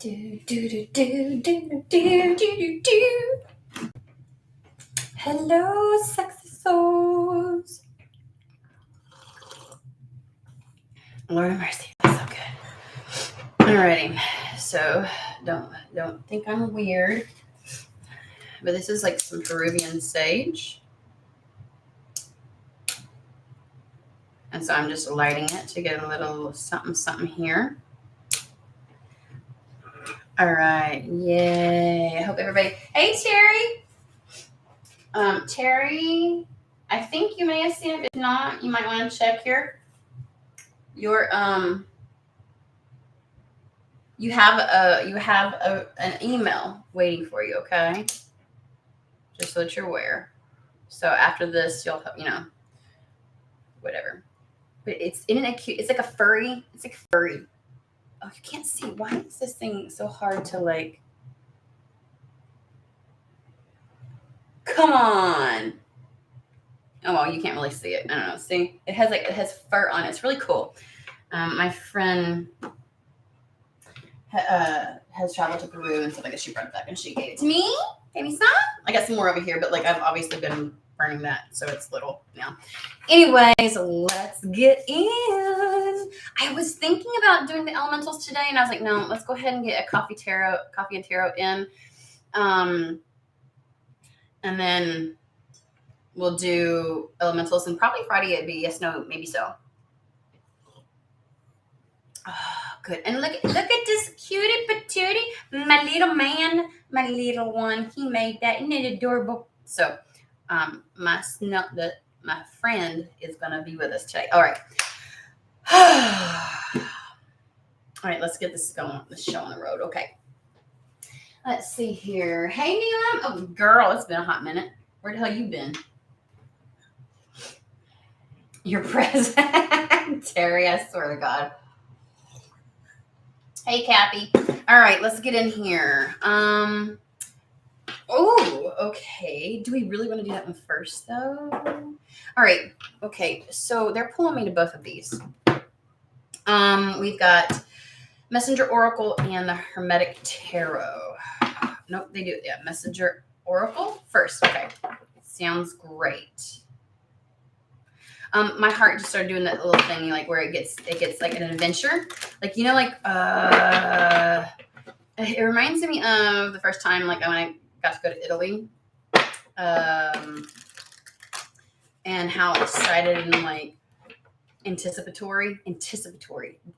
Do, do, do, do, do, do, do, do, do. Hello, sexy souls. Lord have mercy, that's so good. Alrighty, so don't think I'm weird, but this is like some Peruvian sage, and so I'm just lighting it to get a little something here. All right, yay! I hope everybody. Hey, Terry. Terry, I think you may have seen it. If not, you might want to check your you have an email waiting for you, okay? Just so that you're aware. So after this, you'll whatever. But it's in a cute. It's like a furry. It's like furry. Oh, you can't see. Why is this thing so hard to like? Come on. Oh well, you can't really see it. I don't know. See, it has fur on it. It's really cool. My friend has traveled to Peru and stuff like that. She brought it back and she gave it to me. Gave me some. I got some more over here, but like I've obviously been burning that, so it's little now. Anyways, let's get in. I was thinking about doing the elementals today, and I was like, no, let's go ahead and get a coffee and tarot in, and then we'll do elementals, and probably Friday it'd be yes, no, maybe so. Oh, good. And look at this cutie patootie, my little man, my little one. He made that. Isn't it adorable? So, my friend is gonna be with us today. All right. All right. Let's get this going. This show on the road. Okay. Let's see here. Hey, Neelam. Oh, girl, it's been a hot minute. Where the hell you been? You're present, Terry. I swear to God. Hey, Cappy. All right, let's get in here. Oh, okay. Do we really want to do that one first, though? All right. Okay, so they're pulling me to both of these. We've got Messenger Oracle and the Hermetic Tarot. Nope, they do. Yeah, Messenger Oracle first. Okay, sounds great. My heart just started doing that little thing, like where it gets like an adventure, like it reminds me of the first time, like when I got to go to Italy, and how excited and like anticipatory.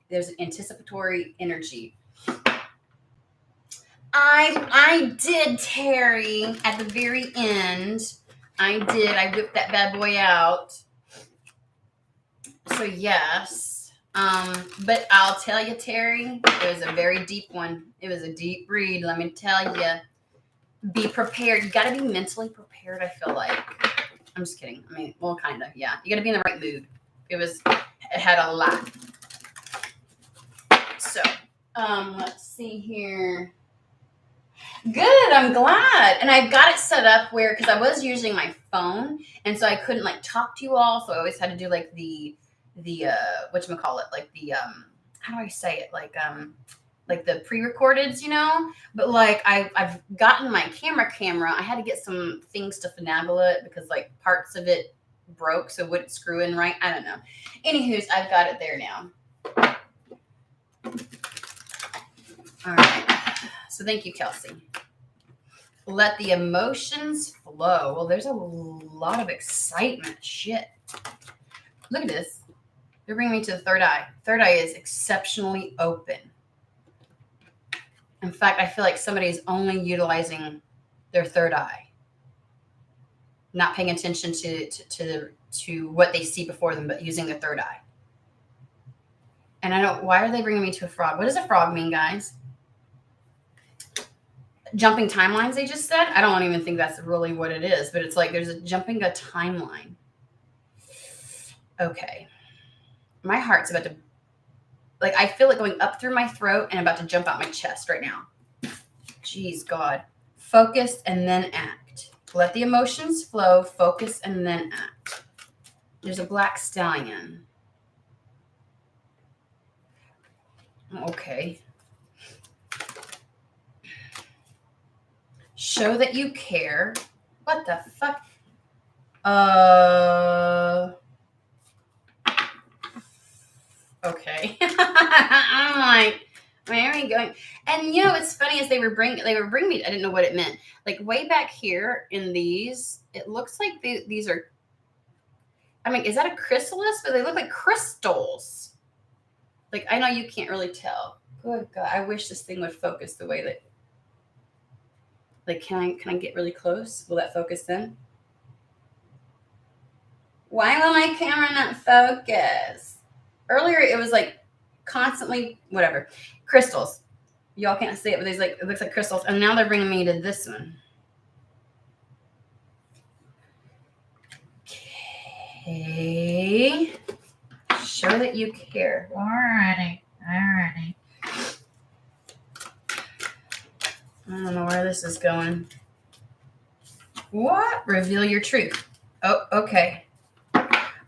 There's an anticipatory energy. I did, Terry, at the very end. I whipped that bad boy out. So yes, but I'll tell you, Terry, it was a very deep one. It was a deep read. Let me tell you, be prepared. You got to be mentally prepared. I feel like. I'm just kidding. I mean, well, kind of. Yeah, you got to be in the right mood. It had a lot. So, let's see here. Good. I'm glad. And I've got it set up where, because I was using my phone, and so I couldn't like talk to you all. So I always had to do like the whatchamacallit, like the how do I say it, like the pre-recordeds, but like I've gotten my camera. I had to get some things to finagle it because like parts of it broke, so it wouldn't screw in right. I don't know. Anywho's, I've got it there now. All right. So thank you, Kelsey. Let the emotions flow. Well, there's a lot of excitement. Shit. Look at this. They're bringing me to the third eye. Third eye is exceptionally open. In fact, I feel like somebody is only utilizing their third eye, not paying attention to what they see before them, but using their third eye. And why are they bringing me to a frog? What does a frog mean, guys? Jumping timelines, they just said? I don't even think that's really what it is, but it's like there's jumping a timeline. Okay. My heart's about to, like, I feel it going up through my throat and about to jump out my chest right now. Jeez, God. Focus and then act. Let the emotions flow, focus and then act. There's a black stallion. Okay. show that you care. What the fuck? Okay. I'm like, where are we going? And you know, what's funny is they were bringing me. I didn't know what it meant. Like way back here in these, it looks like these are. I mean, is that a chrysalis? But they look like crystals. Like I know you can't really tell. Good God, I wish this thing would focus the way that. Like, can I get really close? Will that focus then? Why will my camera not focus? Earlier, it was like constantly, whatever. Crystals. Y'all can't see it, but there's like, it looks like crystals. And now they're bringing me to this one. Okay. Show that you care. Alrighty. I don't know where this is going. What? Reveal your truth. Oh, okay.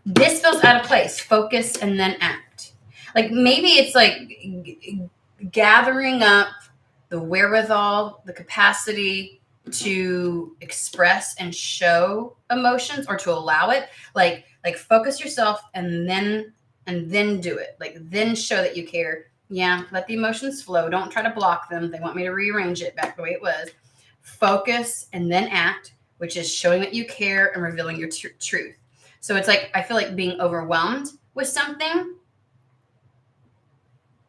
This feels out of place. Focus and then act. Like maybe it's like gathering up the wherewithal, the capacity to express and show emotions or to allow it. Like focus yourself and then do it. Like then show that you care. Yeah, let the emotions flow. Don't try to block them. They want me to rearrange it back the way it was. Focus and then act, which is showing that you care and revealing your truth. So it's like, I feel like being overwhelmed with something.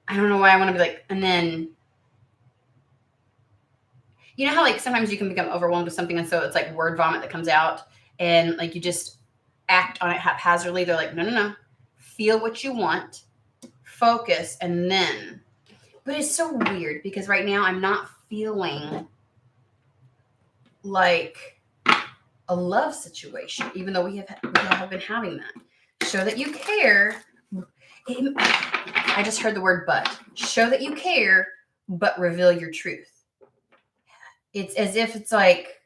I don't know why I want to be like, and then, you know how like sometimes you can become overwhelmed with something. And so it's like word vomit that comes out and like you just act on it haphazardly. They're like, no. Feel what you want, focus, and then. But it's so weird because right now I'm not feeling like a love situation, even though we have been having that. Show that you care. I just heard the word but. Show that you care, but reveal your truth. It's as if it's like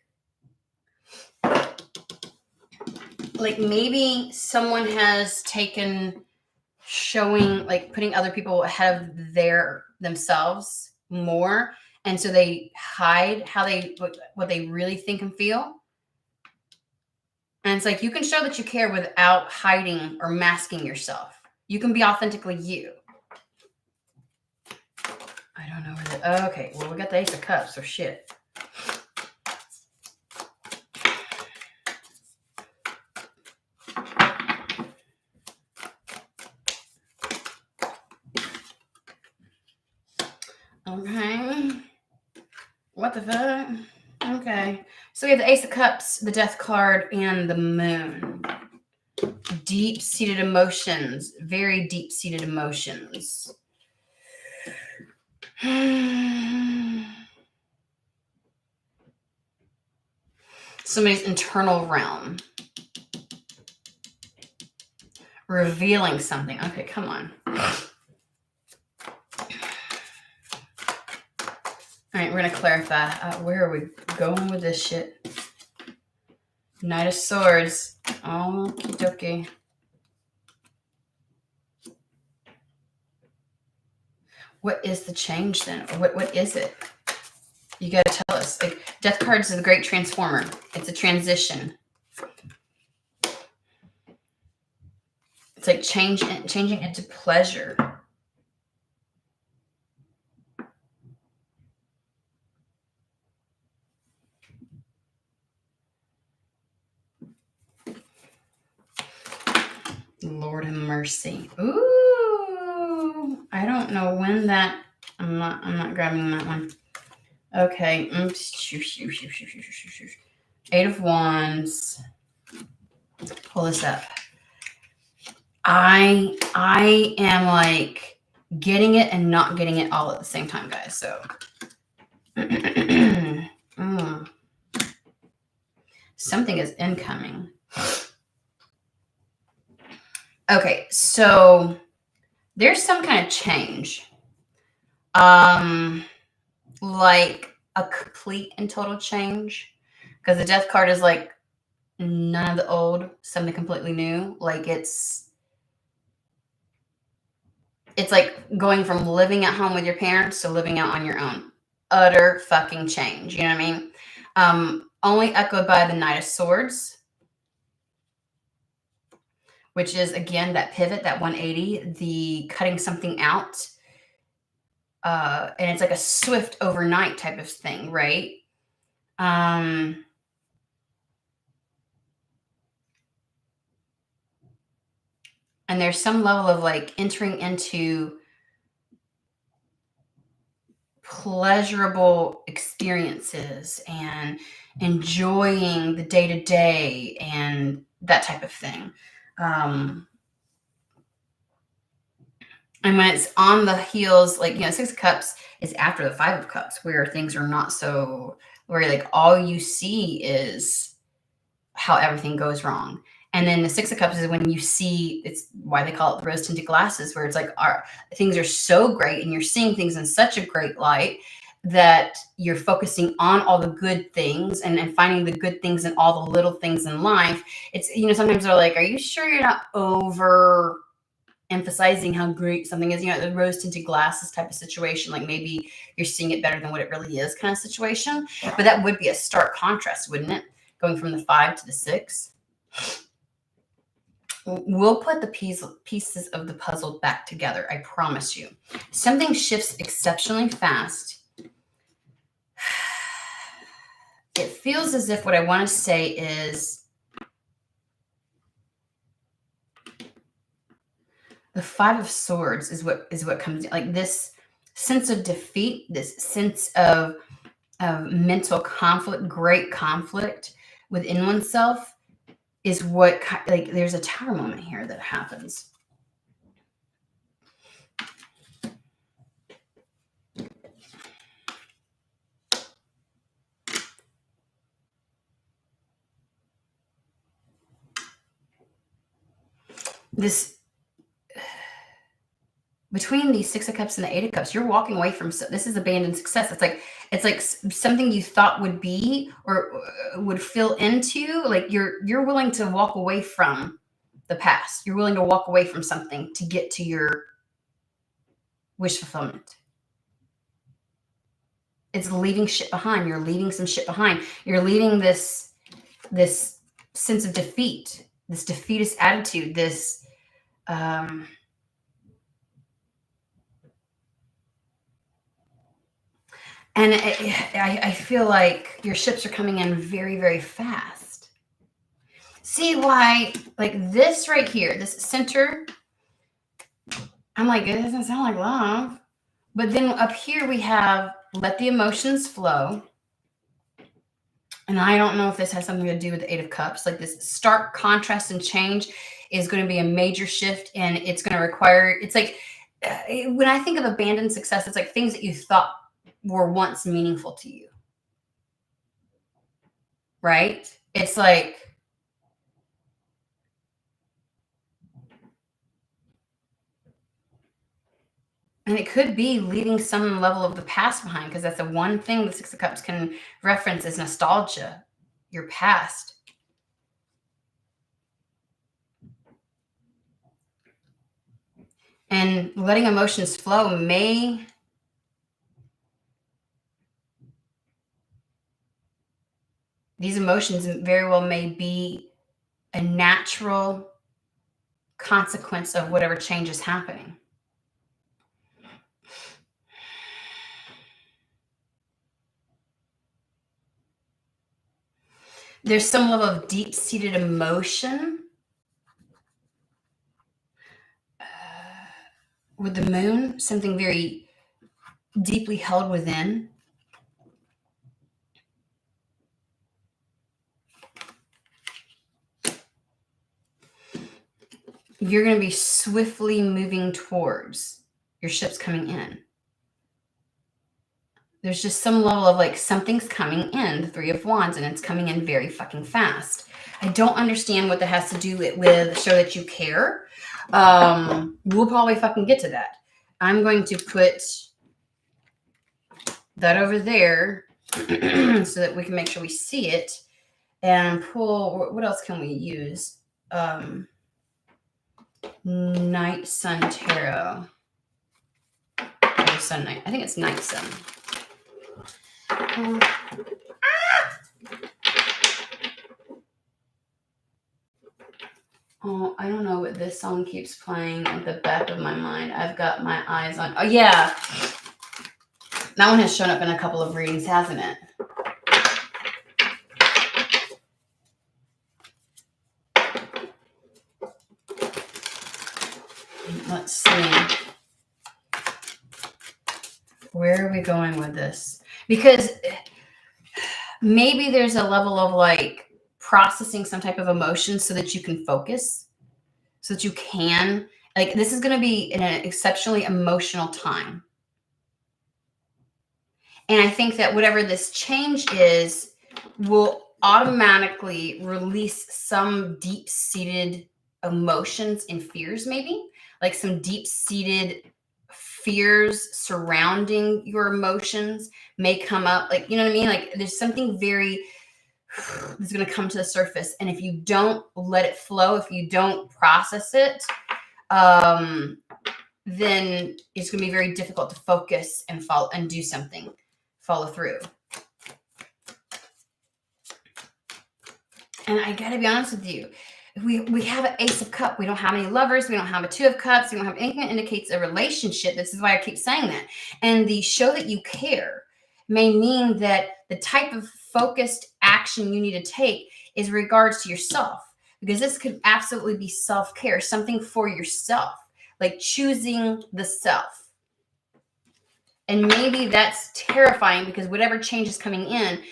maybe someone has taken showing, like putting other people ahead of themselves more. And so they hide what they really think and feel. And it's like, you can show that you care without hiding or masking yourself. You can be authentically you. I don't know where okay, well, we got the Ace of Cups, so shit. Okay. What the fuck? Okay. So we have the Ace of Cups, the Death card, and the Moon. Deep-seated emotions. Very deep-seated emotions. Somebody's internal realm. Revealing something. Okay, come on. All right, we're going to clarify. Where are we going with this shit? Knight of Swords. Okie dokie. What is the change then? Or what is it? You got to tell us. Like, Death cards is the great transformer. It's a transition. It's like changing into pleasure. Lord have mercy. Ooh, I don't know when that. I'm not grabbing that one. Okay. Eight of Wands. Pull this up. I am like getting it and not getting it all at the same time, guys. So something is incoming. Okay, so there's some kind of change. Like a complete and total change. Because the Death card is like none of the old, something completely new. Like it's like going from living at home with your parents to living out on your own. Utter fucking change. You know what I mean? Only echoed by the Knight of Swords, which is, again, that pivot, that 180, the cutting something out. And it's like a swift overnight type of thing, right? And there's some level of like entering into pleasurable experiences and enjoying the day to day and that type of thing. And when it's on the heels, like, Six of Cups is after the Five of Cups, where things are not so, where like all you see is how everything goes wrong. And then the Six of Cups is when you see, it's why they call it the rose tinted glasses, where it's like things are so great and you're seeing things in such a great light that you're focusing on all the good things and finding the good things in all the little things in life. It's, sometimes they're like, are you sure you're not over emphasizing how great something is, the rose tinted glasses type of situation, like maybe you're seeing it better than what it really is kind of situation. But that would be a stark contrast, wouldn't it? Going from the 5 to the 6. We'll put the pieces of the puzzle back together. I promise you. Something shifts exceptionally fast. It feels as if what I want to say is the Five of Swords is what comes in, like this sense of defeat, this sense of mental conflict, great conflict within oneself is what, like, there's a Tower moment here that happens. This, between the Six of Cups and the Eight of Cups, you're walking away from, this is abandoned success. It's like something you thought would be or would fill into, like you're willing to walk away from the past. You're willing to walk away from something to get to your wish fulfillment. It's leaving shit behind. You're leaving some shit behind. You're leaving this sense of defeat, this defeatist attitude, this and I feel like your ships are coming in very, very fast. See why, like this right here, this center, I'm like, it doesn't sound like love. But then up here we have let the emotions flow. And I don't know if this has something to do with the Eight of Cups. Like this stark contrast and change is going to be a major shift, and it's going to require, it's like, when I think of abandoned success, it's like things that you thought were once meaningful to you. Right? It's like, and it could be leaving some level of the past behind, because that's the one thing the Six of Cups can reference is nostalgia, your past. And letting emotions flow these emotions very well may be a natural consequence of whatever change is happening. There's some level of deep-seated emotion with the moon, something very deeply held within. You're going to be swiftly moving towards your ships coming in. There's just some level of like something's coming in, the Three of Wands, and it's coming in very fucking fast. I don't understand what that has to do with show that you care. We'll probably fucking get to that. I'm going to put that over there so that we can make sure we see it and pull. What else can we use? Night Sun Tarot. Or Sun Night. I think it's Night Sun. Oh, I don't know what this song keeps playing at the back of my mind. I've got my eyes on. Oh, yeah. That one has shown up in a couple of readings, hasn't it? Let's see. Where are we going with this? Because maybe there's a level of like processing some type of emotion so that you can focus, so that you can, like, this is going to be an exceptionally emotional time. And I think that whatever this change is will automatically release some deep-seated emotions and fears, maybe like some deep-seated fears surrounding your emotions may come up. Like, you know what I mean? Like there's something very that's going to come to the surface. And if you don't let it flow, if you don't process it, then it's going to be very difficult to focus and follow and do something, follow through. And I got to be honest with you. We have an Ace of Cups. We don't have any lovers. We don't have a Two of Cups. We don't have anything that indicates a relationship. This is why I keep saying that. And the show that you care may mean that the type of focused action you need to take is regards to yourself, because this could absolutely be self-care, something for yourself, like choosing the self. And maybe that's terrifying because whatever change is coming in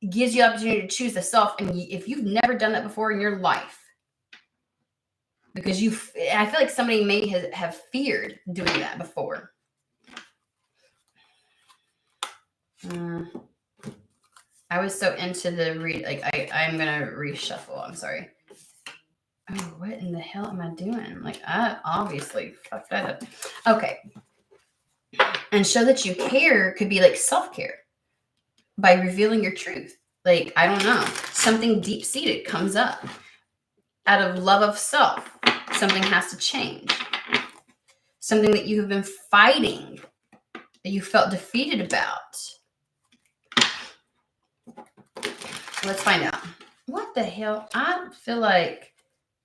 gives you the opportunity to choose the self. And if you've never done that before in your life, because I feel like somebody may have feared doing that before. I was so into the read, like I'm gonna reshuffle. I'm sorry. Oh, what in the hell am I doing? Like I obviously fucked that up. Okay. And show that you care could be like self-care by revealing your truth. Like, I don't know, something deep-seated comes up out of love of self. Something has to change. Something that you have been fighting, that you felt defeated about. Let's find out. What the hell? I feel like,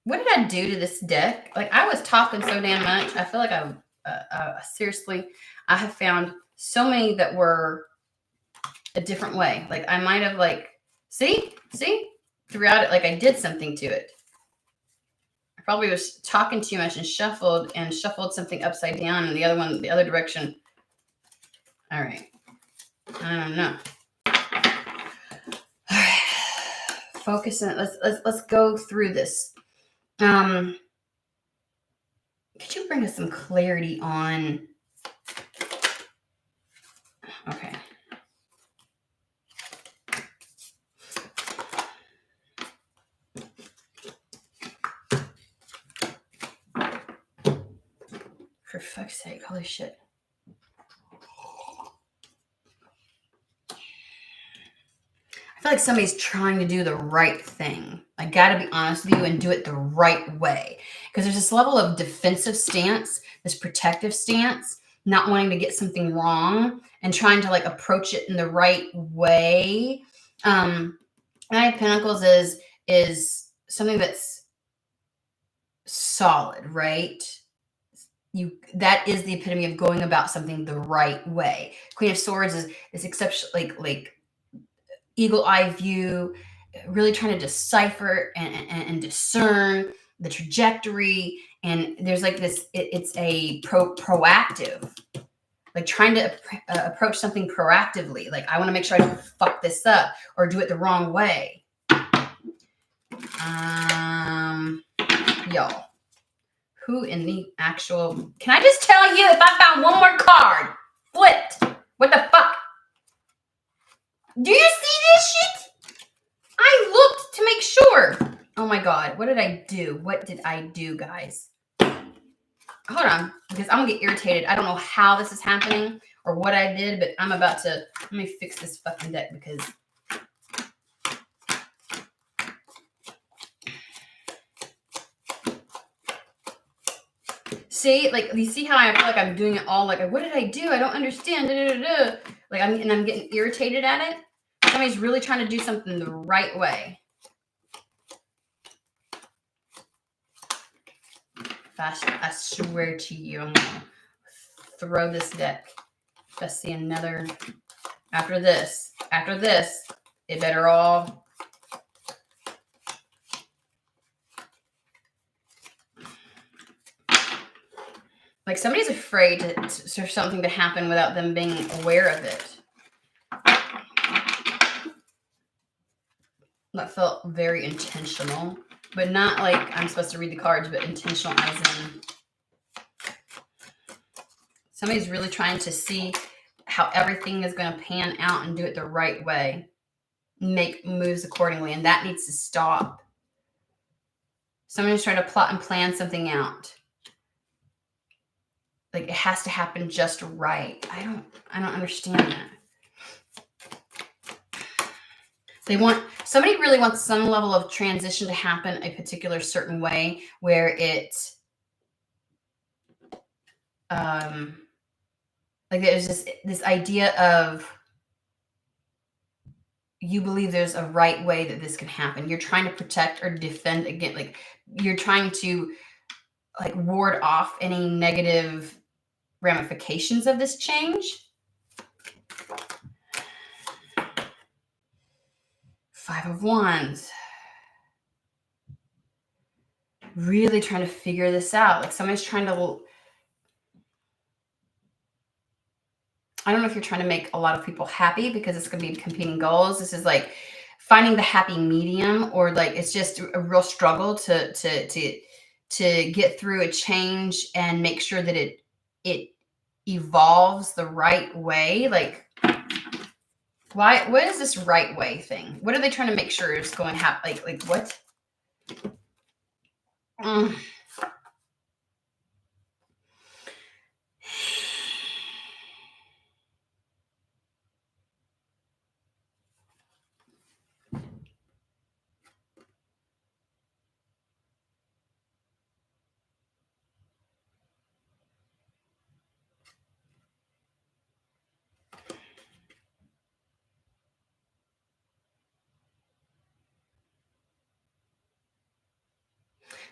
what did I do to this deck? Like, I was talking so damn much. I feel like seriously, I have found so many that were a different way. Like, I might have like, see, throughout it, like I did something to it. I probably was talking too much and shuffled something upside down and the other one, the other direction. All right. I don't know. All right. Focus on it. Let's go through this. Could you bring us some clarity on? Okay. For fuck's sake, holy shit. I feel like somebody's trying to do the right thing. I gotta be honest with you and do it the right way. Because there's this level of defensive stance, this protective stance, not wanting to get something wrong and trying to like approach it in the right way. Nine of Pentacles is something that's solid, right? That is the epitome of going about something the right way. Queen of Swords is exceptional, like eagle eye view, really trying to decipher and discern the trajectory. And there's like this, it's a proactive, like trying to approach something proactively. Like, I want to make sure I don't fuck this up or do it the wrong way. Y'all. Who in the actual... Can I just tell you, if I found one more card flipped, what the fuck? Do you see this shit? I looked to make sure. Oh my God. What did I do? What did I do, guys? Hold on, because I'm going to get irritated. I don't know how this is happening or what I did, but I'm about to... Let me fix this fucking deck because... See, like, you see how I feel like I'm doing it all like, what did I do? I don't understand. Like, I'm getting irritated at it. Somebody's really trying to do something the right way. I swear to you, I'm going to throw this deck. Let's see another. After this, it better all. Like somebody's afraid for something to happen without them being aware of it. That felt very intentional, but not like I'm supposed to read the cards, but intentional as in somebody's really trying to see how everything is going to pan out and do it the right way, make moves accordingly, and that needs to stop. Somebody's trying to plot and plan something out. Like it has to happen just right. I don't understand that. Somebody really wants some level of transition to happen a particular certain way where it, like there's this idea of you believe there's a right way that this can happen. You're trying to protect or defend against, like you're trying to like ward off any negative ramifications of this change. 5 of Wands. Really trying to figure this out. Like somebody's trying to, I don't know if you're trying to make a lot of people happy because it's going to be competing goals. This is like finding the happy medium, or like it's just a real struggle to get through a change and make sure that it evolves the right way. Like what is this right way thing? What are they trying to make sure is going to happen? Like what?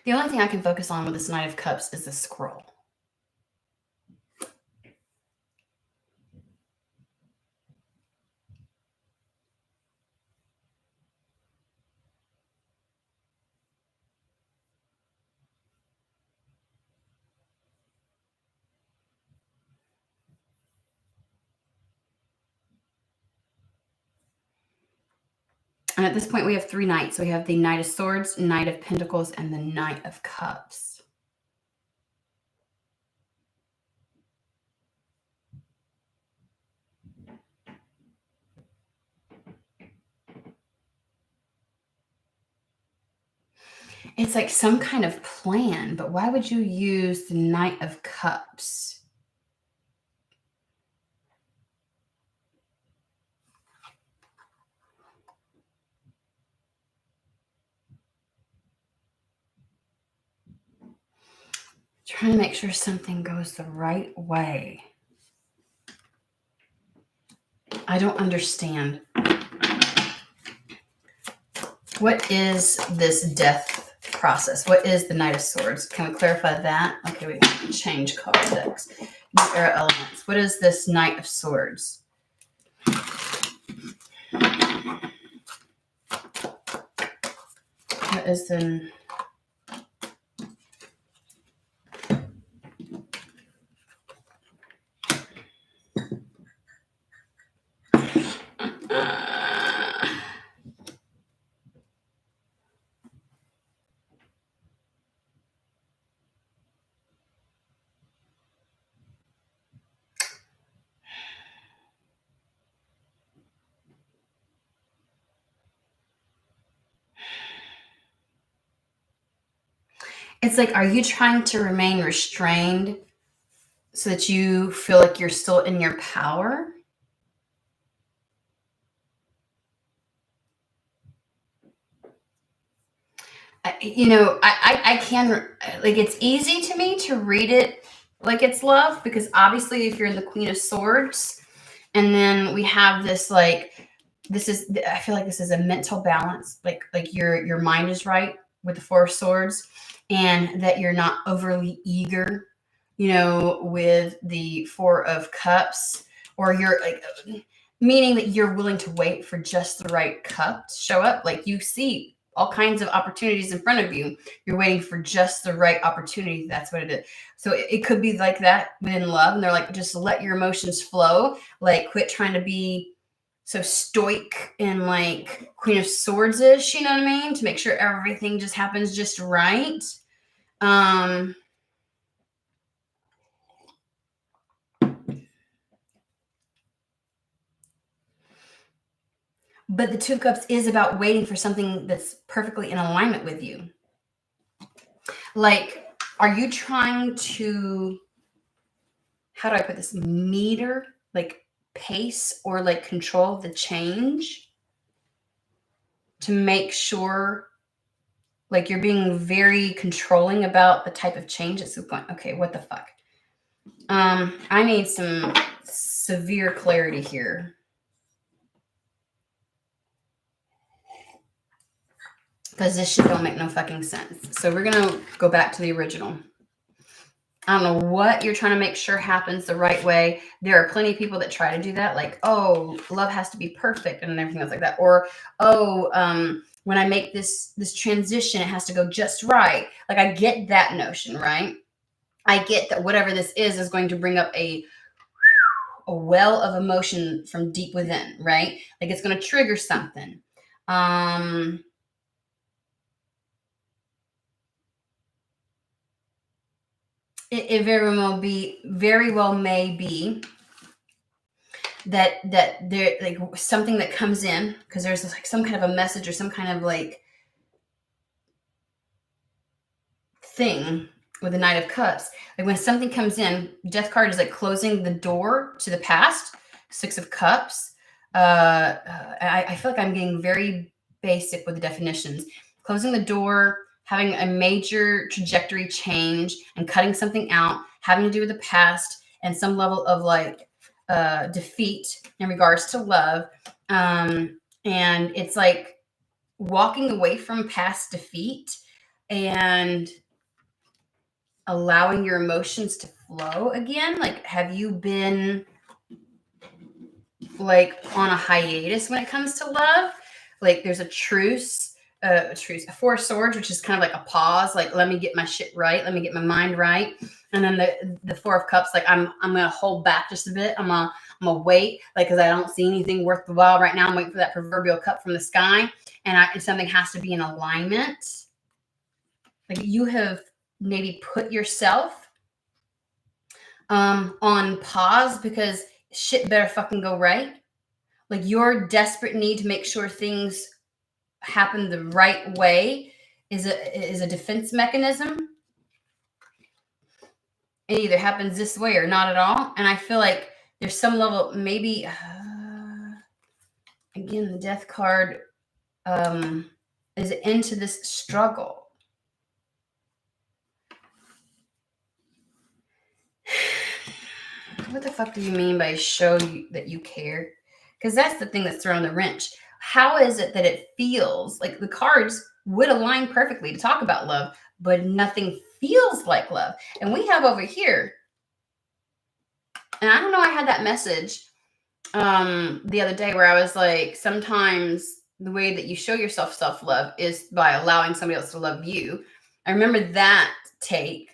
The only thing I can focus on with this Knight of Cups is the scroll. And at this point, we have 3 knights. So we have the Knight of Swords, Knight of Pentacles, and the Knight of Cups. It's like some kind of plan, but why would you use the Knight of Cups? Trying to make sure something goes the right way. I don't understand. What is this death process? What is the Knight of Swords? Can we clarify that? Okay, we can change card decks. New Era Elements. What is this Knight of Swords? What is the... It's like, are you trying to remain restrained so that you feel like you're still in your power? I can, like, it's easy to me to read it like it's love, because obviously if you're the Queen of Swords, and then we have this, like, I feel like this is a mental balance, like your mind is right, with the Four of Swords, and that you're not overly eager, with the Four of Cups, or you're like, meaning that you're willing to wait for just the right cup to show up. Like you see all kinds of opportunities in front of you. You're waiting for just the right opportunity. That's what it is. So it could be like that within love. And they're like, just let your emotions flow. Like quit trying to be so stoic and like Queen of Swords-ish, you know what I mean? To make sure everything just happens just right. But the Two of Cups is about waiting for something that's perfectly in alignment with you. Like, are you trying to, how do I put this, meter, like pace or like control the change to make sure like you're being very controlling about the type of change that's going? Okay, what the fuck? I need some severe clarity here. Because this shit don't make no fucking sense. So we're going to go back to the original. I don't know what you're trying to make sure happens the right way. There are plenty of people that try to do that. Like, oh, love has to be perfect and everything else like that. Or, when I make this transition, it has to go just right. Like, I get that notion, right? I get that whatever this is going to bring up a well of emotion from deep within, right? Like it's going to trigger something. It very well may be that there like something that comes in because there's like some kind of a message or some kind of like thing with the Knight of Cups. Like when something comes in, Death card is like closing the door to the past. Six of Cups. I feel like I'm getting very basic with the definitions. Closing the door, having a major trajectory change and cutting something out, having to do with the past and some level of like defeat in regards to love. And it's like walking away from past defeat and allowing your emotions to flow again. Like, have you been like on a hiatus when it comes to love? Like there's a truce, a Four of Swords, which is kind of like a pause. Like, let me get my shit right. Let me get my mind right. And then the Four of Cups, like I'm going to hold back just a bit. I'm gonna wait, like, cause I don't see anything worth the while right now. I'm waiting for that proverbial cup from the sky. And something has to be in alignment. Like you have maybe put yourself on pause because shit better fucking go right. Like your desperate need to make sure things happen the right way is a defense mechanism. It either happens this way or not at all. And I feel like there's some level, maybe, again, the Death card is into this struggle. What the fuck do you mean by show you that you care? Because that's the thing that's throwing the wrench. How is it that it feels like the cards would align perfectly to talk about love, but nothing feels like love? And we have over here, and I don't know, I had that message the other day where I was like, sometimes the way that you show yourself self-love is by allowing somebody else to love you. I remember that take.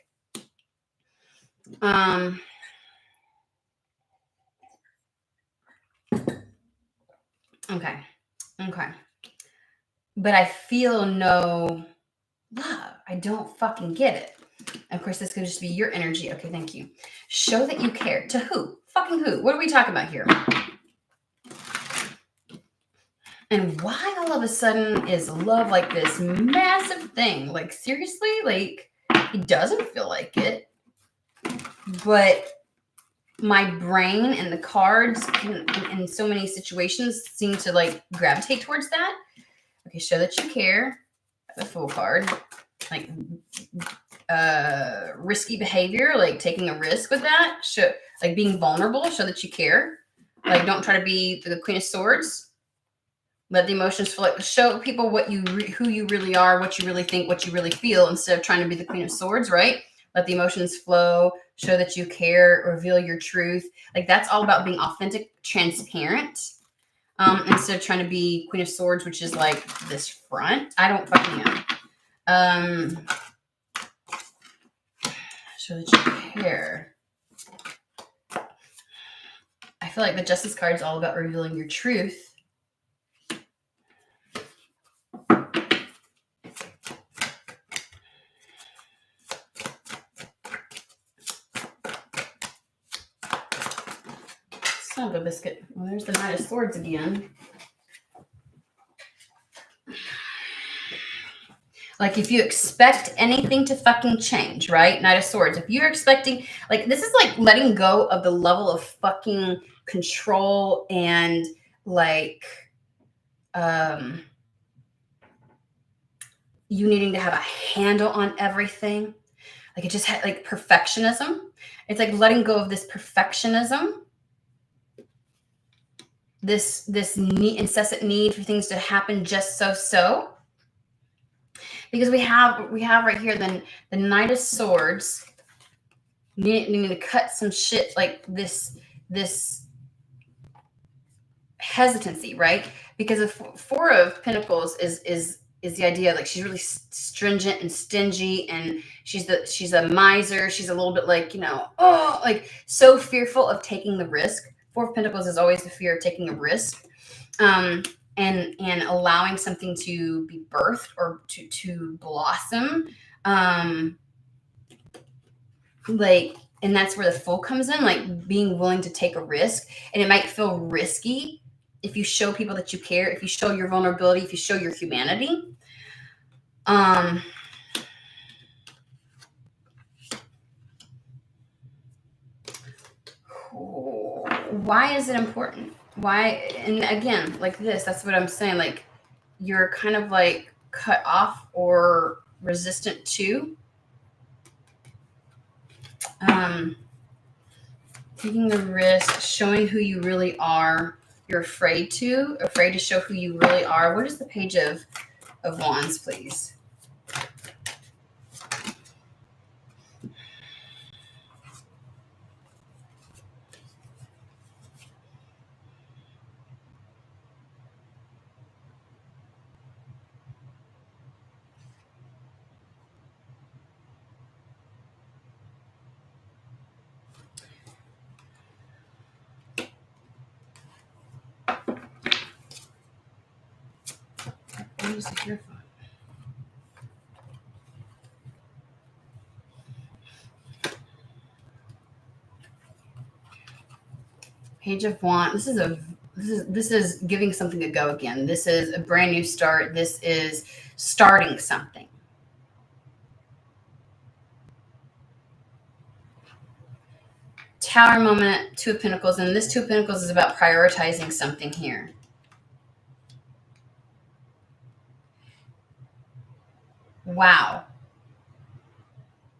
Okay. But I feel no love. I don't fucking get it. Of course, this could just be your energy. Okay, thank you. Show that you care. To who? Fucking who? What are we talking about here? And why all of a sudden is love like this massive thing? Like, seriously? Like, it doesn't feel like it. But my brain and the cards can, in so many situations, seem to like gravitate towards that. Okay, show that you care. The Fool card. Like risky behavior, like taking a risk with that. Show, like being vulnerable, show that you care. Like don't try to be the Queen of Swords. Let the emotions flow. Show people who you really are, what you really think, what you really feel, instead of trying to be the Queen of Swords, right? Let the emotions flow. Show that you care. Reveal your truth. Like, that's all about being authentic, transparent. Instead of trying to be Queen of Swords, which is like this front. I don't fucking know. Show that you care. I feel like the Justice card is all about revealing your truth. Son of a biscuit. Well, there's the Knight of Swords again. Like, if you expect anything to fucking change, right? Knight of Swords. If you're expecting, like, this is like letting go of the level of fucking control and like, you needing to have a handle on everything. Like, it just had like perfectionism. It's like letting go of this perfectionism. This incessant need for things to happen just so. Because we have right here the Knight of Swords needing to cut some shit, like this hesitancy, right? Because the Four of Pentacles is the idea, like, she's really stringent and stingy, and she's a miser. She's a little bit like, like, so fearful of taking the risk. Four of Pentacles is always the fear of taking a risk. And allowing something to be birthed or to blossom. Like, and that's where the Fool comes in, like being willing to take a risk. And it might feel risky if you show people that you care, if you show your vulnerability, if you show your humanity. Why is it important? Why? And again, like this, that's what I'm saying. Like, you're kind of like cut off or resistant to taking the risk, showing who you really are. You're afraid to show who you really are. What is the Page of Wands, please? What is the Hierophant? Page of Wands. This is giving something a go again. This is a brand new start. This is starting something. Tower moment, Two of Pentacles, and this Two of Pentacles is about prioritizing something here. Wow.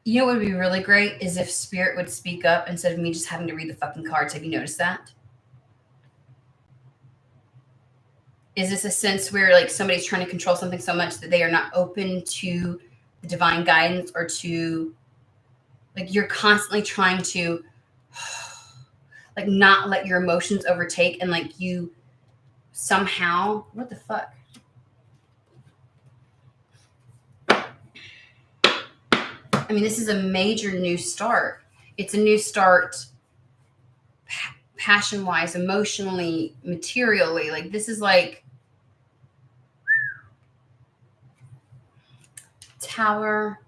You know what would be really great is if Spirit would speak up instead of me just having to read the fucking cards. Have you noticed that? Is this a sense where, like, somebody's trying to control something so much that they are not open to the divine guidance, or to, like, you're constantly trying to, like, not let your emotions overtake, and, like, you somehow, what the fuck? I mean, this is a major new start. It's a new start passion-wise, emotionally, materially. Like, this is like Tower.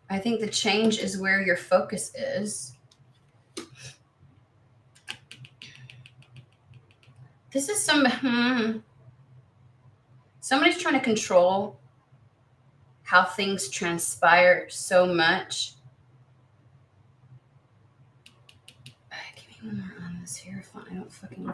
I think the change is where your focus is. This is somebody's trying to control how things transpire so much. Give me one more on this here. I don't fucking...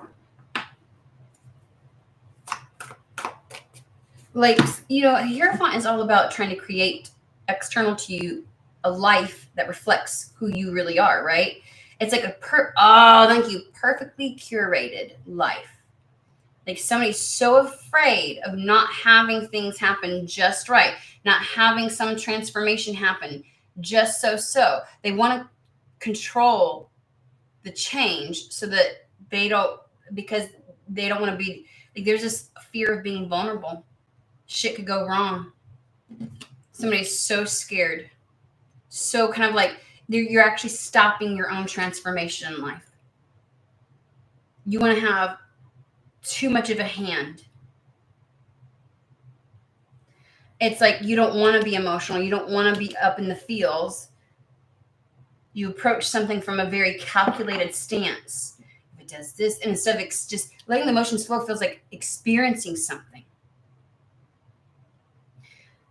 Like, Hierophant is all about trying to create external to you a life that reflects who you really are, right? It's like thank you, perfectly curated life. Like somebody's so afraid of not having things happen just right, not having some transformation happen just so. They want to control the change so that because they don't want to be, like, there's this fear of being vulnerable. Shit could go wrong. Somebody's so scared. So kind of like you're actually stopping your own transformation in life. You want to have too much of a hand. It's like you don't want to be emotional. You don't want to be up in the feels. You approach something from a very calculated stance. If it does this, and instead of just letting the emotions flow, feels like experiencing something.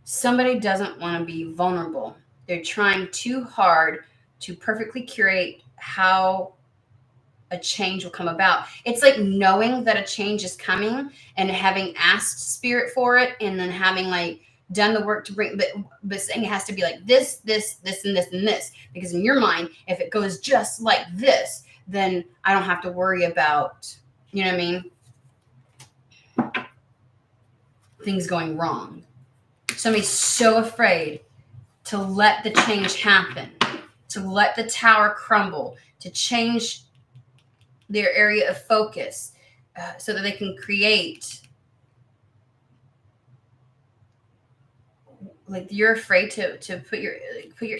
Somebody doesn't want to be vulnerable. They're trying too hard to perfectly curate how a change will come about. It's like knowing that a change is coming and having asked spirit for it, and then having like done the work to bring, but saying it has to be like this, and this, because in your mind, if it goes just like this, then I don't have to worry about, you know what I mean, things going wrong. Somebody's so afraid to let the change happen, to let the tower crumble, to change their area of focus, so that they can create. Like you're afraid to put your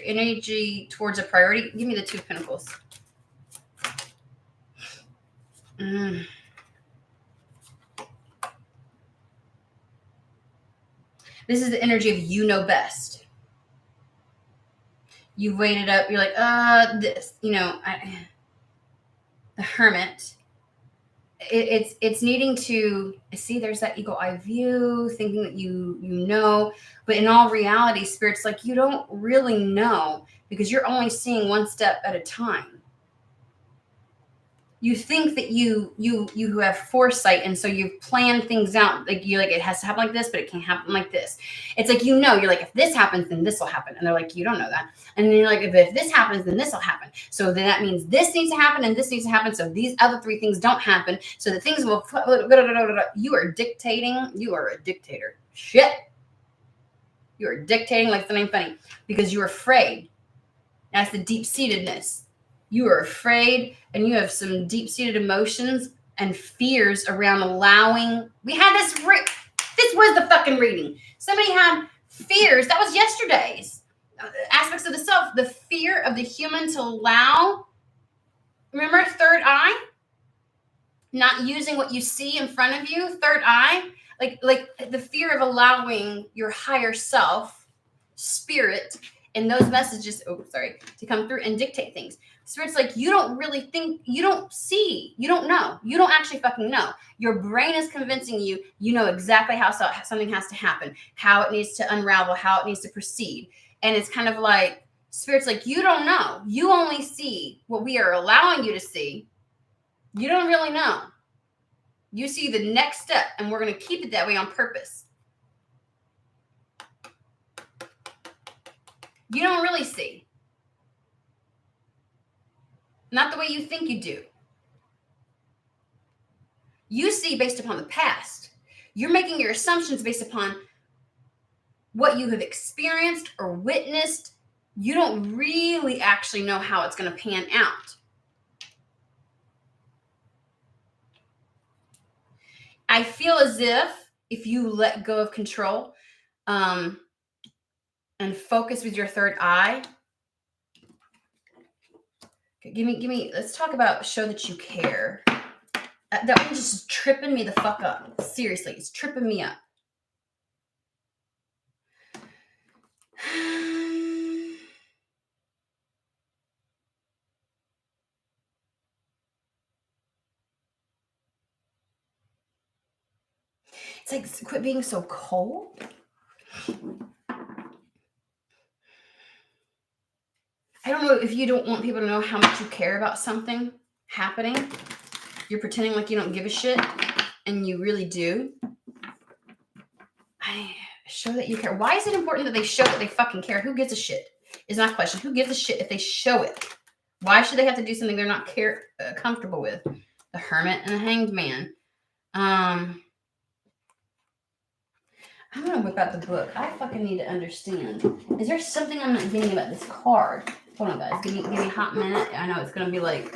energy towards a priority. Give me the Two of Pentacles. This is the energy of you know best. You've waited up. You're like, this, the Hermit. It's needing to see. There's that eagle eye view, thinking that you know, but in all reality, Spirit's like you don't really know, because you're only seeing one step at a time. You think that you have foresight, and so you've planned things out. Like you like it has to happen like this, but it can't happen like this. It's like you're like, if this happens, then this will happen, and they're like, you don't know that. And then you're like, if this happens, then this will happen. So then that means this needs to happen and this needs to happen. So these other three things don't happen. So the things will. You are dictating. You are a dictator. Shit. You are dictating like something funny because you're afraid. That's the deep-seatedness. You are afraid, and you have some deep-seated emotions and fears around allowing. We had this. This was the fucking reading. Somebody had fears. That was yesterday's. Aspects of the self. The fear of the human to allow. Remember third eye? Not using what you see in front of you. Third eye. Like the fear of allowing your higher self, spirit, and those messages, to come through and dictate things. Spirit's like, you don't really think, you don't see, you don't know, you don't actually fucking know. Your brain is convincing you, you know exactly how something has to happen, how it needs to unravel, how it needs to proceed. And it's kind of like, Spirit's like, you don't know. You only see what we are allowing you to see. You don't really know. You see the next step, and we're going to keep it that way on purpose. You don't really see. Not the way you think you do. You see based upon the past. You're making your assumptions based upon what you have experienced or witnessed. You don't really actually know how it's going to pan out. I feel as if you let go of control, and focus with your third eye. Okay, give me. Let's talk about show that you care. That one's just tripping me the fuck up. Seriously, it's tripping me up. It's like, quit being so cold. I don't know if you don't want people to know how much you care about something happening. You're pretending like you don't give a shit, and you really do. Show that you care. Why is it important that they show that they fucking care? Who gives a shit? Is my question. Who gives a shit if they show it? Why should they have to do something they're not comfortable with? The Hermit and the Hanged Man. I'm gonna whip out the book. I fucking need to understand. Is there something I'm not getting about this card? Hold on, guys. Give me a hot minute. I know it's gonna be like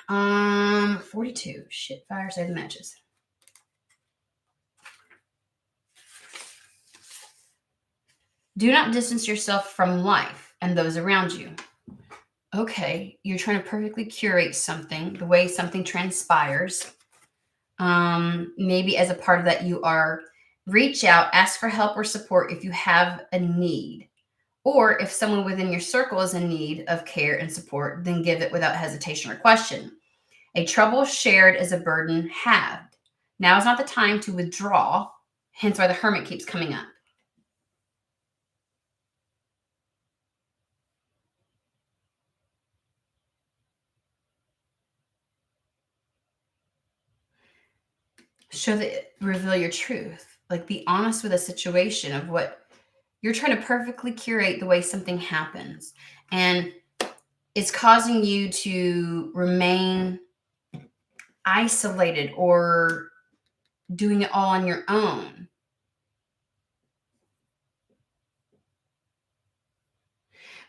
42. Shit, fire, save the matches. Do not distance yourself from life and those around you. Okay, you're trying to perfectly curate something, the way something transpires. Maybe as a part of that, you are reach out, ask for help or support if you have a need. Or if someone within your circle is in need of care and support, then give it without hesitation or question. A trouble shared is a burden halved. Now is not the time to withdraw, hence why the Hermit keeps coming up. Reveal your truth. Like, be honest with a situation of what you're trying to perfectly curate the way something happens. And it's causing you to remain isolated or doing it all on your own.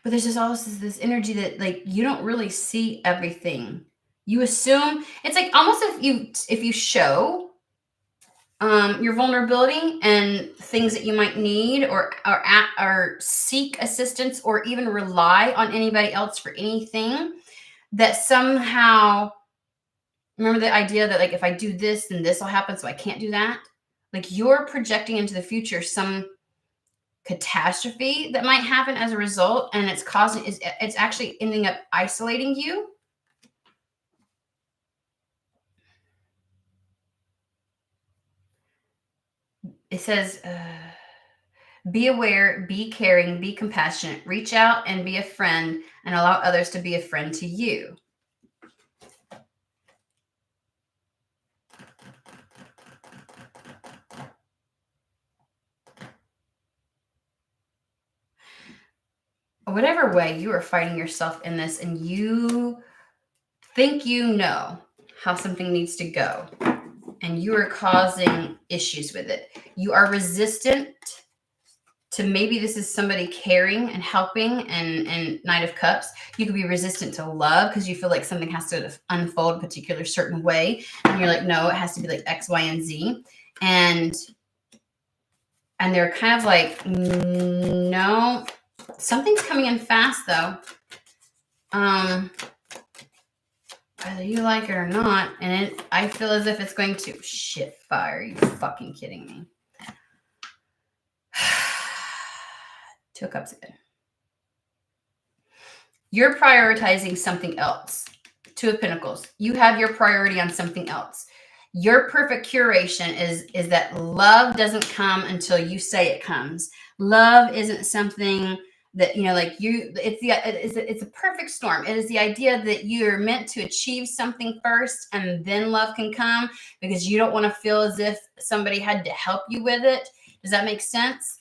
But there's just also this energy that, like, you don't really see everything. You assume it's like almost if you show your vulnerability and things that you might need or seek assistance or even rely on anybody else for anything, that somehow, remember the idea that, like, if I do this, then this will happen, so I can't do that. Like, you're projecting into the future some catastrophe that might happen as a result, and it's actually ending up isolating you. It says, be aware, be caring, be compassionate, reach out and be a friend, and allow others to be a friend to you. Whatever way you are fighting yourself in this, and you think you know how something needs to go, and you are causing issues with it. You are resistant to, maybe this is somebody caring and helping, and Knight of Cups. You could be resistant to love because you feel like something has to unfold a particular certain way. And you're like, no, it has to be like X, Y, and Z. And they're kind of like, no, something's coming in fast though. Whether you like it or not, and I feel as if it's going to shit fire. Are you fucking kidding me? Two of Cups again. You're prioritizing something else. Two of Pentacles. You have your priority on something else. Your perfect curation is that love doesn't come until you say it comes. Love isn't something that, you know, like it's a perfect storm. It is the idea that you're meant to achieve something first and then love can come, because you don't want to feel as if somebody had to help you with it. Does that make sense?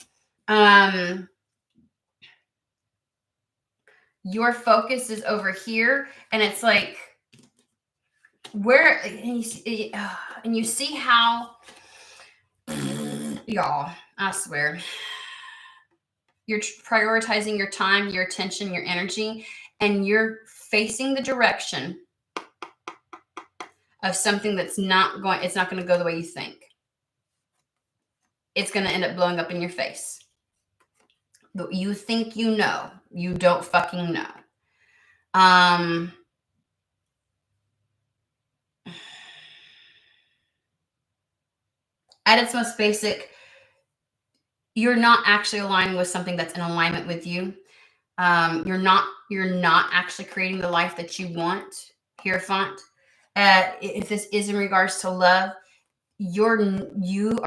Your focus is over here, and it's like, where, and you see how, y'all, I swear, you're prioritizing your time, your attention, your energy, and you're facing the direction of something that's not going to go the way you think. It's going to end up blowing up in your face. But you think you know. You don't fucking know. At its most basic, you're not actually aligning with something that's in alignment with you. You're not actually creating the life that you want. Hierophant. If this is in regards to love, you're doing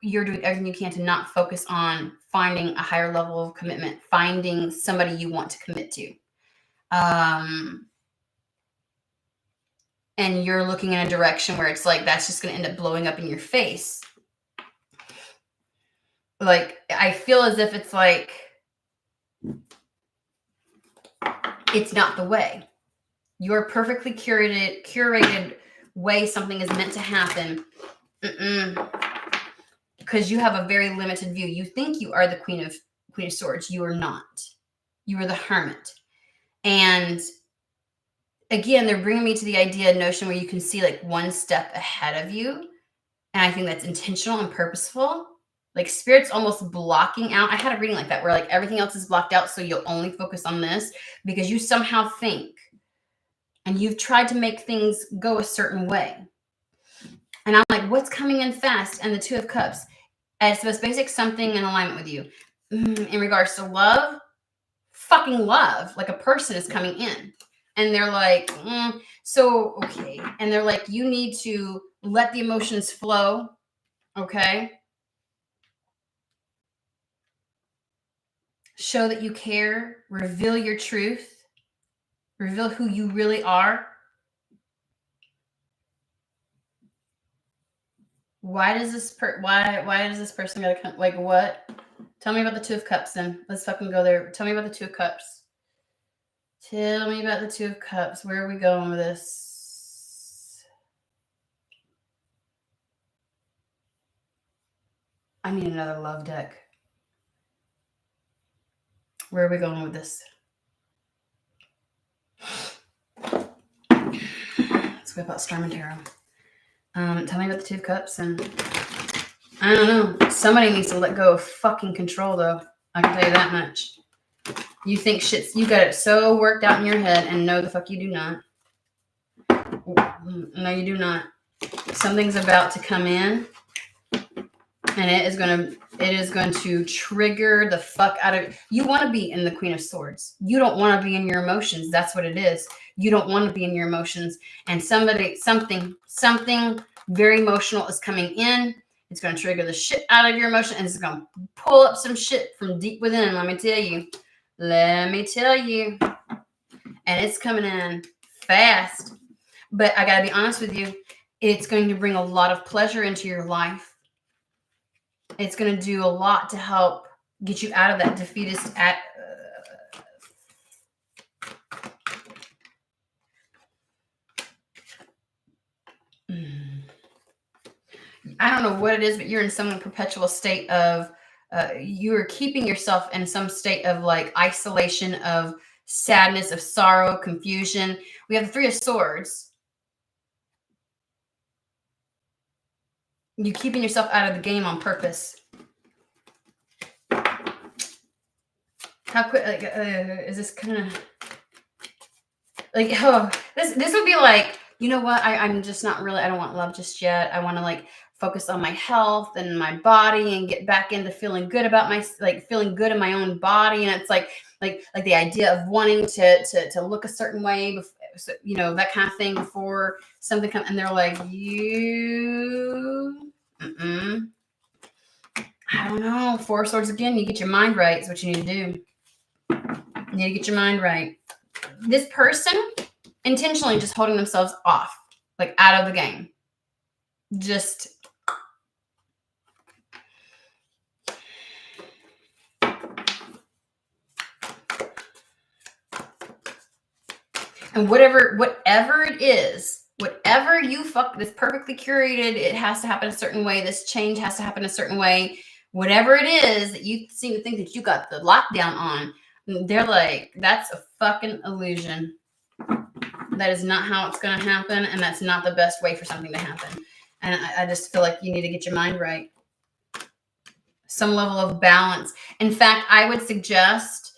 everything you can to not focus on finding a higher level of commitment, finding somebody you want to commit to. And you're looking in a direction where it's like, that's just going to end up blowing up in your face. Like, I feel as if it's like, It's not the way. Your perfectly curated way something is meant to happen. Because you have a very limited view. You think you are the Queen of Swords. You are not. You are the Hermit. And again, they're bringing me to the notion where you can see like one step ahead of you. And I think that's intentional and purposeful. Like Spirit's almost blocking out. I had a reading like that where like everything else is blocked out. So you'll only focus on this because you somehow think and you've tried to make things go a certain way. And I'm like, what's coming in fast? And the Two of Cups. It's the most basic something in alignment with you. In regards to love, fucking love. Like a person is coming in. And they're like, so, okay. And they're like, you need to let the emotions flow. Okay. Show that you care. Reveal your truth. Reveal who you really are. Why does this person gotta come? Like what? Tell me about the Two of Cups then. Let's fucking go there. Tell me about the Two of Cups. Tell me about the Two of Cups. Where are we going with this? I need another love deck. Where are we going with this? Let's whip out Storm and Tarot. Tell me about the Two of Cups. And I don't know. Somebody needs to let go of fucking control, though. I can tell you that much. You think you got it so worked out in your head, and no, the fuck you do not. No, you do not. Something's about to come in, and it is going to trigger the fuck out of you. Want to be in the Queen of Swords. You don't want to be in your emotions. That's what it is. You don't want to be in your emotions, and something very emotional is coming in. It's going to trigger the shit out of your emotion, and it's going to pull up some shit from deep within. Let me tell you. And it's coming in fast. But I got to be honest with you. It's going to bring a lot of pleasure into your life. It's going to do a lot to help get you out of that defeatist I don't know what it is, but you're in some perpetual state of you're keeping yourself in some state of like isolation, of sadness, of sorrow, confusion. We have the Three of Swords. You're keeping yourself out of the game on purpose. How quick? Like, is this kind of like? Oh, this would be like. You know what? I'm just not really. I don't want love just yet. I want to like focus on my health and my body and get back into feeling good about feeling good in my own body. And it's like the idea of wanting to look a certain way, before, you know, that kind of thing before something comes. And they're like, I don't know. Four of Swords again. You get your mind right is what you need to do. You need to get your mind right. This person intentionally just holding themselves off, like out of the game. Just and whatever it is, whatever you this perfectly curated, it has to happen a certain way. This change has to happen a certain way. Whatever it is that you seem to think that you got the lockdown on, they're like, that's a fucking illusion. That is not how it's going to happen, and that's not the best way for something to happen. And I just feel like you need to get your mind right. Some level of balance. In fact, I would suggest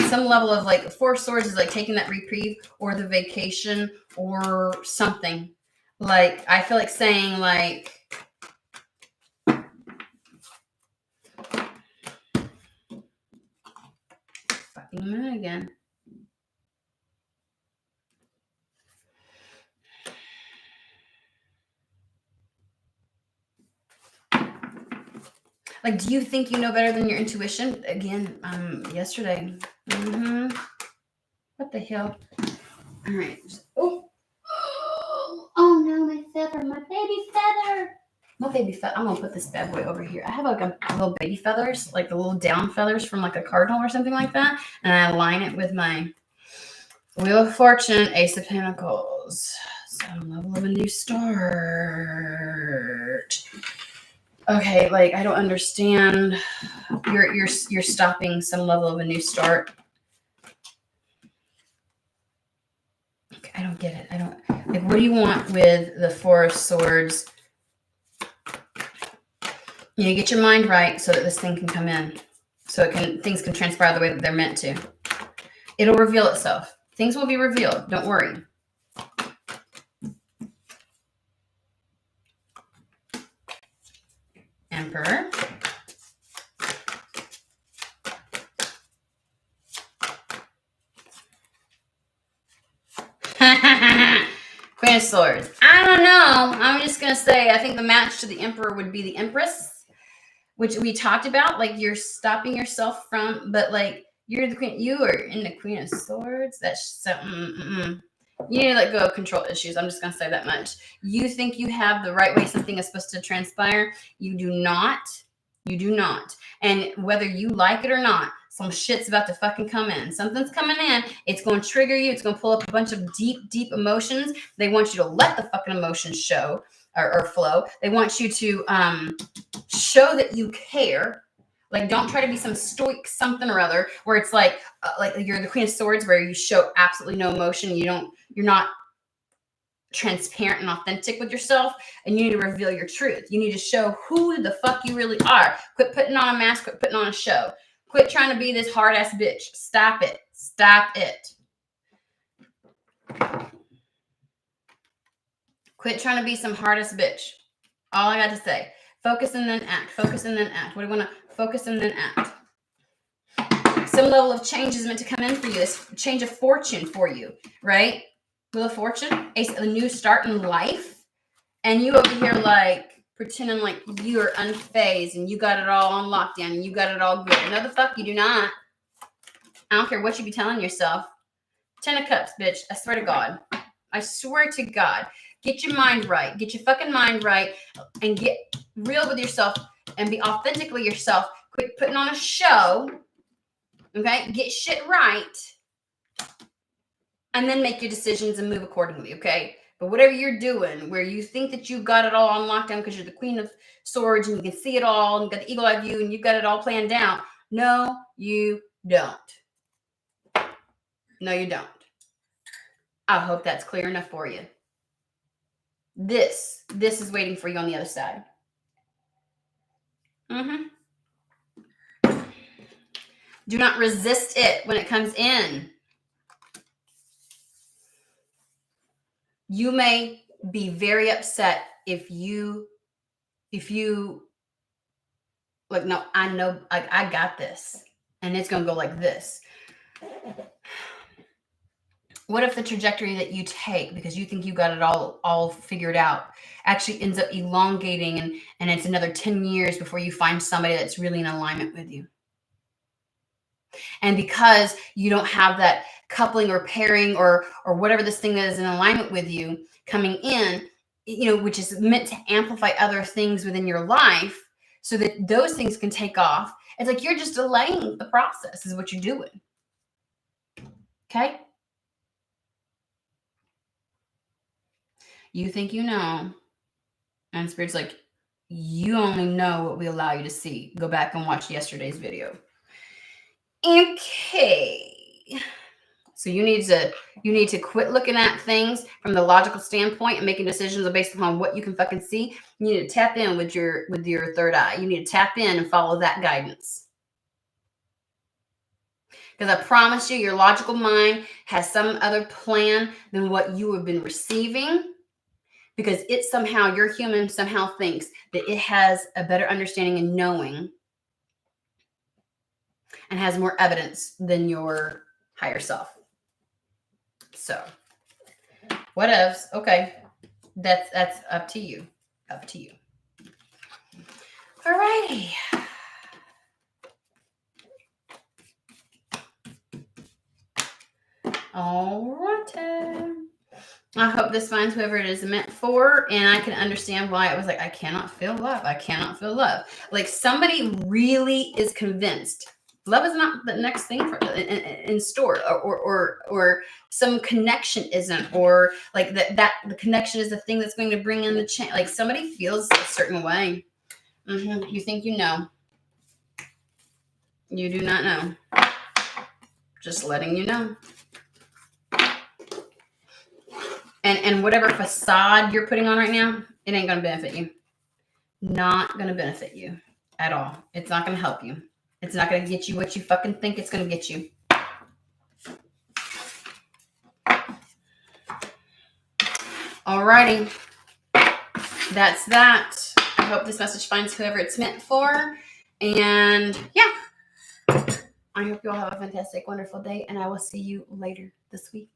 some level of like Four of Swords is like taking that reprieve or the vacation or something. Like, I feel like saying like, fucking moon again. Like, do you think you know better than your intuition? Again, yesterday. What the hell? All right. Oh no, my feather, my baby feather. My baby feather. I'm gonna put this bad boy over here. I have like a little baby feathers, like the little down feathers from like a cardinal or something like that, and I align it with my Wheel of Fortune, Ace of Pentacles. Some level of a new start. Okay, like I don't understand. You're stopping some level of a new start. Okay, I don't get it. I don't like. What do you want with the Four of Swords? You get your mind right so that this thing can come in, so things can transpire the way that they're meant to. It'll reveal itself. Things will be revealed. Don't worry. Emperor. Queen of Swords. I don't know. I'm just going to say I think the match to the Emperor would be the Empress, which we talked about. Like you're stopping yourself from, but like you're the Queen. You are in the Queen of Swords. That's something. You need to let go of control issues. I'm just going to say that much. You think you have the right way something is supposed to transpire. You do not. You do not. And whether you like it or not, some shit's about to fucking come in. Something's coming in. It's going to trigger you. It's going to pull up a bunch of deep, deep emotions. They want you to let the fucking emotions show or flow. They want you to show that you care. Like, don't try to be some stoic something or other where it's like you're the Queen of Swords where you show absolutely no emotion. You're not transparent and authentic with yourself, and you need to reveal your truth. You need to show who the fuck you really are. Quit putting on a mask. Quit putting on a show. Quit trying to be this hard ass bitch. Stop it. Stop it. Quit trying to be some hard ass bitch. All I got to say. Focus and then act. Focus and then act. What do you want to focus and then act? Some level of change is meant to come in for you. This change of fortune for you, right? Wheel of Fortune, a new start in life, and you over here like pretending like you are unfazed and you got it all on lockdown and you got it all good. No, the fuck you do not. I don't care what you be telling yourself. 10 of Cups, bitch. I swear to God. I swear to God. Get your mind right. Get your fucking mind right and get real with yourself and be authentically yourself. Quit putting on a show. Okay? Get shit right. And then make your decisions and move accordingly, okay? But whatever you're doing, where you think that you got it all on lockdown because you're the Queen of Swords and you can see it all and you got the eagle eye view and you got it all planned out. No, you don't. No, you don't. I hope that's clear enough for you. This is waiting for you on the other side. Do not resist it when it comes in. You may be very upset if you like, no, I know, I got this, and it's gonna go like this. What if the trajectory that you take because you think you got it all figured out actually ends up elongating and it's another 10 years before you find somebody that's really in alignment with you? And because you don't have that coupling or pairing or whatever this thing that is in alignment with you coming in, which is meant to amplify other things within your life so that those things can take off. It's like you're just delaying the process is what you're doing. Okay? You think you know, and Spirit's like, you only know what we allow you to see. Go back and watch yesterday's video. Okay. So you need to quit looking at things from the logical standpoint and making decisions based upon what you can fucking see. You need to tap in with your third eye. You need to tap in and follow that guidance. Because I promise you, your logical mind has some other plan than what you have been receiving. Because it somehow, your human somehow thinks that it has a better understanding and knowing and has more evidence than your higher self. So, what else? Okay, that's up to you. Up to you. All righty. All righty. I hope this finds whoever it is meant for, and I can understand why it was like, I cannot feel love. I cannot feel love. Like somebody really is convinced love is not the next thing for in store, or some connection isn't, or like that the connection is the thing that's going to bring in the change. Like somebody feels a certain way. You think you know. You do not know. Just letting you know. And whatever facade you're putting on right now, it ain't going to benefit you. Not going to benefit you at all. It's not going to help you. It's not going to get you what you fucking think it's going to get you. Alrighty. That's that. I hope this message finds whoever it's meant for. And yeah. I hope you all have a fantastic, wonderful day. And I will see you later this week.